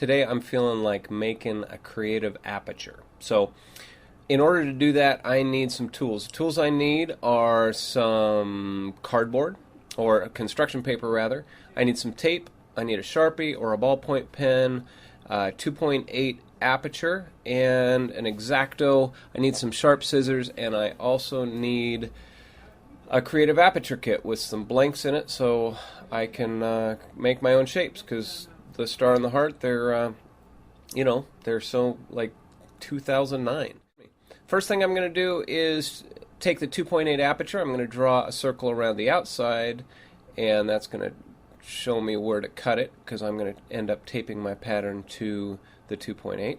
Today I'm feeling like making a creative aperture. So in order to do that, I need some tools. The tools I need are some cardboard, or construction paper rather. I need some tape, I need a Sharpie or a ballpoint pen, 2.8 aperture, and an X-Acto. I need some sharp scissors, and I also need a creative aperture kit with some blanks in it so I can make my own shapes, because the star and the heart, they're they're so like 2009. First thing I'm going to do is take the 2.8 aperture. I'm going to draw a circle around the outside, and that's going to show me where to cut it, because I'm going to end up taping my pattern to the 2.8.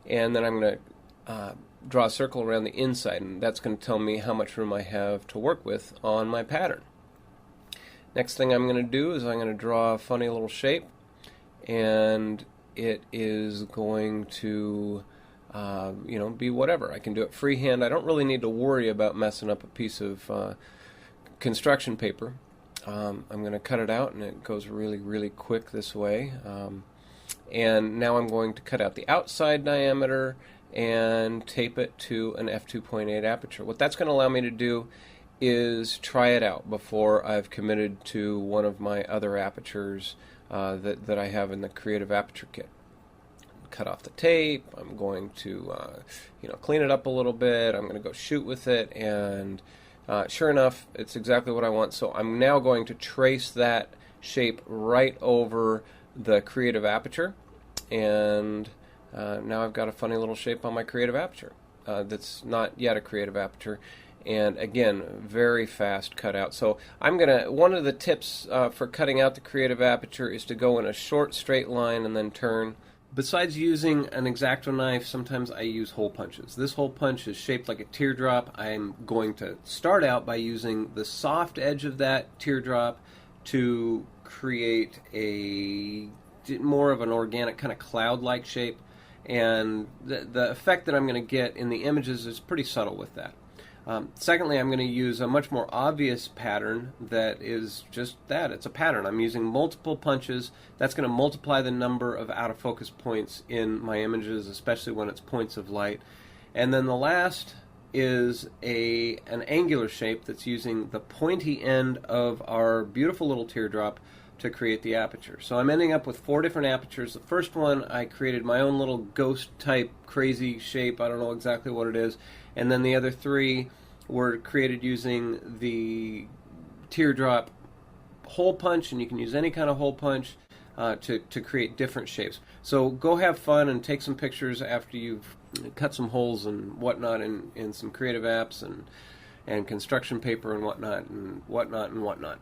And then I'm going to draw a circle around the inside, and that's going to tell me how much room I have to work with on my pattern. Next thing I'm going to do is I'm going to draw a funny little shape, and it is going to be whatever. I can do it freehand. I don't really need to worry about messing up a piece of construction paper. I'm going to cut it out, and it goes really, really quick this way. And now I'm going to cut out the outside diameter and tape it to an f2.8 aperture. What that's going to allow me to do is try it out before I've committed to one of my other apertures that I have in the creative aperture kit. Cut off the tape. I'm going to clean it up a little bit. I'm going to go shoot with it, and sure enough, it's exactly what I want. So I'm now going to trace that shape right over the creative aperture, and now I've got a funny little shape on my creative aperture that's not yet a creative aperture. And again, very fast cutout. So one of the tips for cutting out the creative aperture is to go in a short straight line and then turn. Besides using an X-Acto knife, sometimes I use hole punches. This hole punch is shaped like a teardrop. I'm going to start out by using the soft edge of that teardrop to create a more of an organic kind of cloud-like shape. And the effect that I'm going to get in the images is pretty subtle with that. Secondly, I'm going to use a much more obvious pattern that is just that. It's a pattern. I'm using multiple punches. That's going to multiply the number of out-of-focus points in my images, especially when it's points of light. And then the last is an angular shape that's using the pointy end of our beautiful little teardrop to create the aperture. So I'm ending up with 4 different apertures. The first one, I created my own little ghost-type crazy shape. I don't know exactly what it is. And then the other 3 were created using the teardrop hole punch, and you can use any kind of hole punch to create different shapes. So go have fun and take some pictures after you've cut some holes and whatnot in some creative apps and construction paper and whatnot.